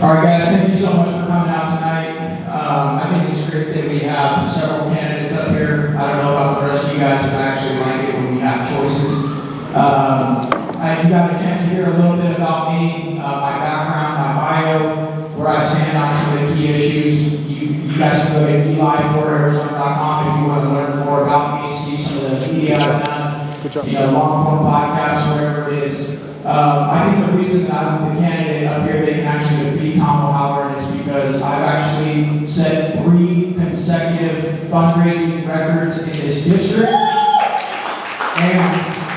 All right, guys, thank you so much for coming out tonight. I think it's great that we have several candidates up here. I don't know about the rest of you guys, but I actually like it when we have choices. You got a chance to hear a little bit about me, my background, my bio, where I stand on some of the key issues. You guys can go to eli4arizona.com if you want to learn more about me, see some of the media I've done, Good job. long form podcasts, whatever it is. I think the reason that I'm the candidate up here that can actually defeat Tom O'Halloran is because I've actually set 3 consecutive fundraising records in this district. And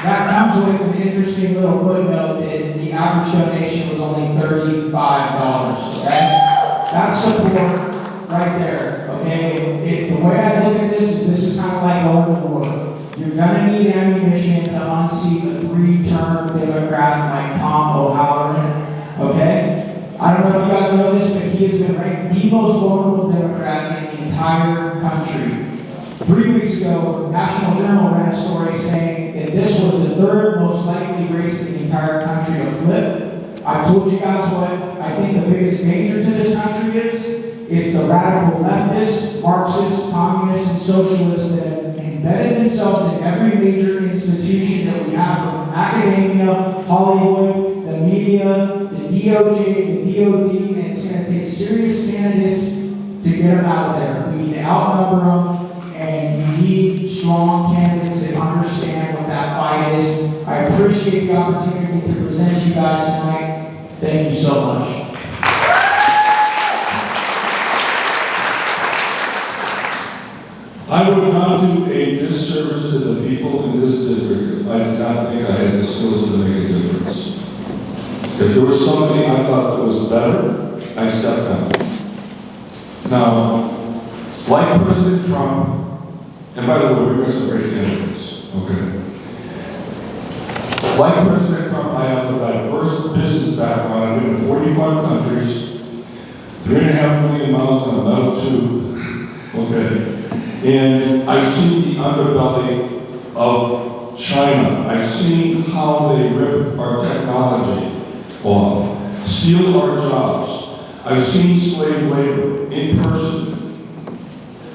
that comes with an interesting little footnote that the average donation was only $35, okay? That's support right there, okay? The way I look at this is kind of like going to war. You're gonna need ammunition to unseat a 3-term Democrat like Tom O'Halloran, okay? I don't know if you guys know this, but he has been ranked the most vulnerable Democrat in the entire country. 3 weeks ago, National Journal ran a story saying that this was the 3rd most likely race in the entire country to flip. I told you guys what I think the biggest danger to this country is. It's the radical leftists, Marxists, communists, and socialists that have embedded themselves in every major institution that we have, from academia, Hollywood, the media, the DOJ, the DOD, and it's going to take serious candidates to get them out of there. We need to outnumber them. And you need strong candidates that understand what that fight is. I appreciate the opportunity to present you guys tonight. Thank you so much. I would not do a disservice to the people in this district. I did not think I had the skills to make a difference. If there was somebody I thought that was better, I stepped down. Now, like President Trump, and by the way, we're some great candidates, okay? Like President Trump, I have a diverse business background. I've been in 45 countries, 3.5 million miles on a metal tube, okay? And I've seen the underbelly of China. I've seen how they rip our technology off, steal our jobs. I've seen slave labor in person.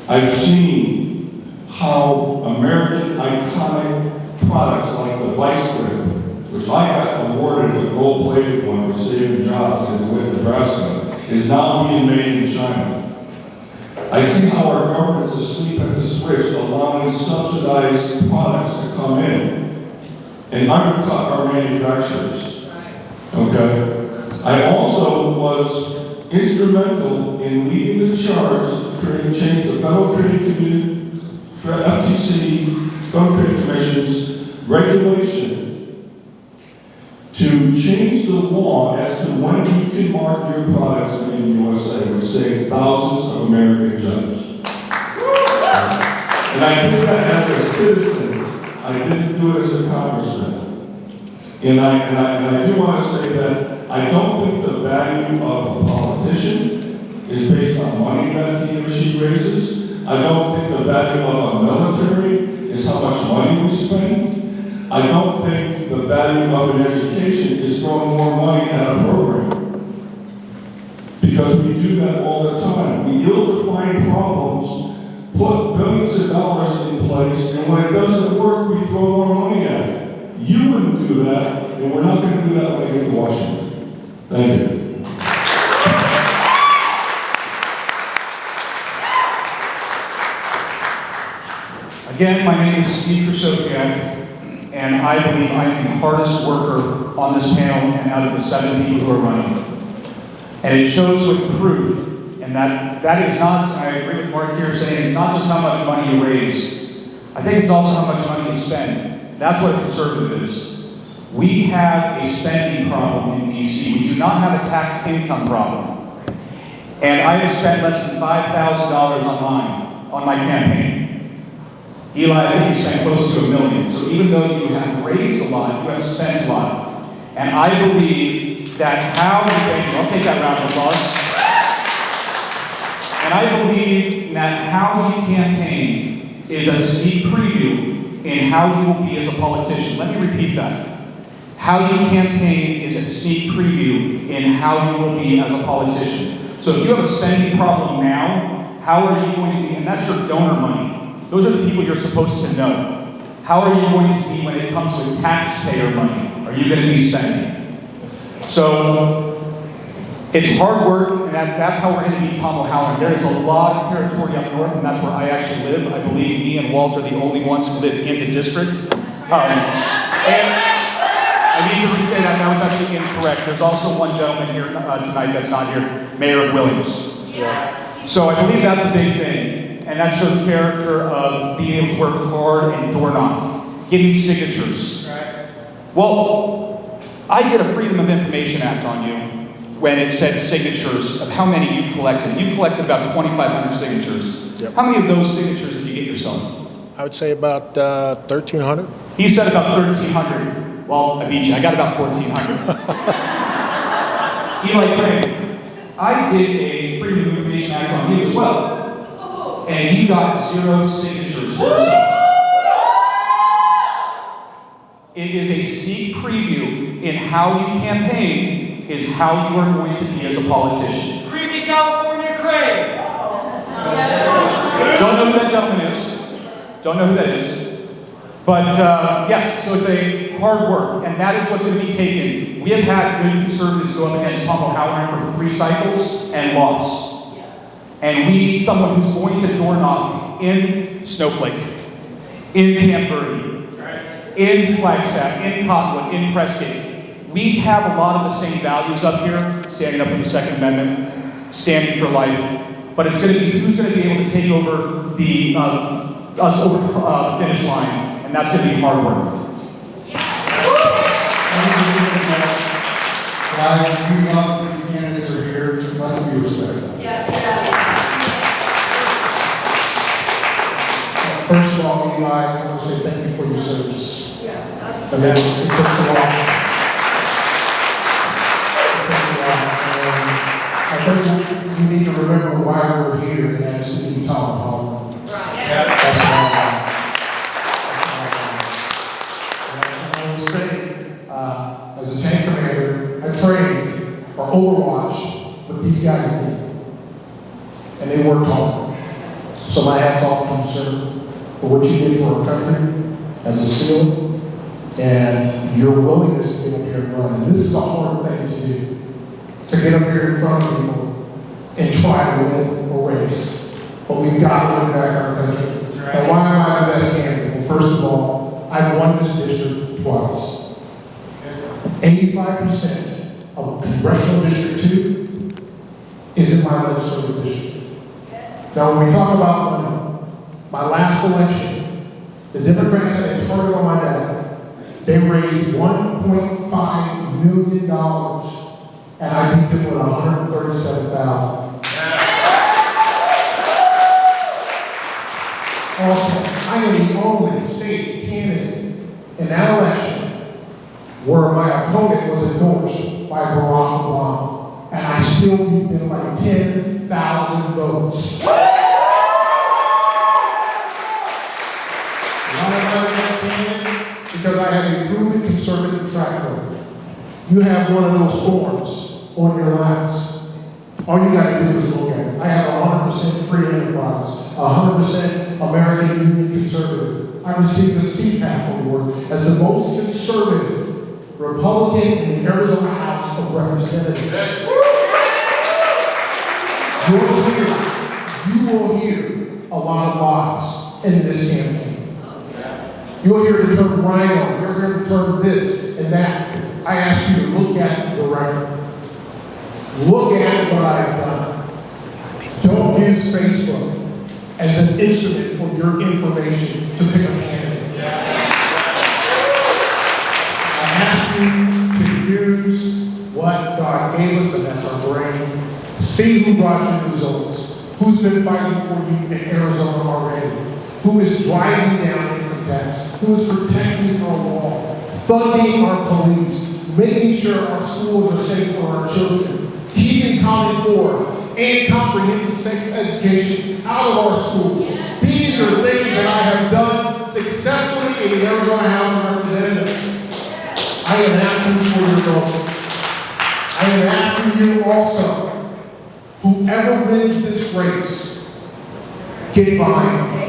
I've seen how American iconic products like the Vice Grip, which I got awarded a gold-plated one for saving jobs in DeWitt, Nebraska, is now being made in China. I see how our government's asleep at the switch, allowing subsidized products to come in and undercut our manufacturers. Okay? I also was instrumental in leading the charge to change the Federal Trade Commission, FTC, Federal Trade Commission's regulation to change the law as to when you can mark your products made in the USA, which saved thousands of American jobs. And I did that as a citizen. I didn't do it as a congressman. And I do want to say that I don't think the value of a politician is based on money that he or she raises. I don't think the value of a military is how much money we spend. I don't think the value of an education is throwing more money at a program. Because we do that all the time. We ill-defined problems, put billions of dollars in place, and when it doesn't work, we throw more money at it. You wouldn't do that, and we're not going to do that when I get to Washington. Thank you. Again, my name is Steve Krasowiak, and I believe I am the hardest worker on this panel and out of the 7 people who are running. And it shows with proof, and that is not, I agree with Mark here saying it's not just how much money you raise. I think it's also how much money you spend. That's what a conservative is. We have a spending problem in DC. We do not have a tax income problem. And I have spent less than $5,000 on my campaign. Eli, I think you spent close to $1 million. So even though you have raised a lot, you have spent a lot. And I believe that how you, I'll take that round of applause. And I believe that how you campaign is a sneak preview in how you will be as a politician. Let me repeat that. How you campaign is a sneak preview in how you will be as a politician. So if you have a spending problem now, how are you going to be, and that's your donor money. Those are the people you're supposed to know. How are you going to be when it comes to taxpayer money? Are you going to be spending? So it's hard work, and that's how we're going to beat Tom O'Halloran. There is a lot of territory up north, and that's where I actually live. I believe me and Walt are the only ones who live in the district. And I need to re-say that was actually incorrect. There's also one gentleman here tonight that's not here, Mayor Williams. Yes. So I believe that's a big thing, and that shows character of being able to work hard and door knock, getting signatures. Right. Well, I did a Freedom of Information Act on you when it said signatures of how many you collected. You collected about 2,500 signatures. Yep. How many of those signatures did you get yourself? I would say about 1,300. He said about 1,300. Well, I beat you. I got about 1,400. Eli Crane, I did a Freedom of Information Act on you as well. And you got 0 signatures for yourself. It is a sneak preview in how you campaign is how you are going to be as a politician. Creepy California Crane! Don't know who that gentleman is. Don't know who that is. But yes, so it's a hard work, and that is what's going to be taken. We have had good conservatives go up against Tom O'Halloran for 3 cycles and lost. And we need someone who's going to door knock in Snowflake, in Camp Verde, in Flagstaff, in Cottonwood, in Prescott. We have a lot of the same values up here, standing up for the Second Amendment, standing for life. But it's going to be who's going to be able to take over the us over the finish line. And that's going to be hard work. We love that these candidates are here. Let's be respectful. First of all, Eli, I want to say thank you for your service. I mean, it took a lot. I think we need to remember why we're here, and that's to be Tom O'Halloran. That's why. As a tank commander, I trained for Overwatch with these guys did. And they worked hard. So my hat's off to you, sir, for what you did for our country as a SEAL and your willingness to get up here and run. And this is a hard thing to do. To get up here in front of people and try to win a race. But we've got to win back our country. And why am I the best candidate? Well, first of all, I've won this district twice. 85% of Congressional District 2 is in my legislative district. Now, when we talk about money, my last election, the Democrats had a target on my back. They raised $1.5 million, and I beat them with $137,000. Also, I am the only state candidate in that election where my opponent was endorsed by Barack Obama, and I still beat them by 10,000 votes. Why am I that candidate? Because I have a proven conservative track record. You have one of those forms on your laps. All you got to do is look at it. I have 100% free enterprise, 100% American Union conservative. I received the CPAC award as the most conservative Republican in the Arizona House of Representatives. You will hear a lot of lies in this campaign. You'll hear the term rhino, you'll hear the term this and that. I ask you to look at the record. Look at what I've done. Don't use Facebook as an instrument for your information to pick a candidate. I ask you to use what God gave us, and that's our brain. See who brought you the results. Who's been fighting for you in Arizona already. Who is driving down income tax. Who is protecting our wall. Funding our police. Making sure our schools are safe for our children. Keeping Common Core and comprehensive sex education out of our schools. These are things that I have done successfully in the Arizona House of Representatives. I am asking for your vote. I am asking you also, whoever wins this race, get behind me.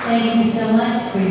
Thank you so much for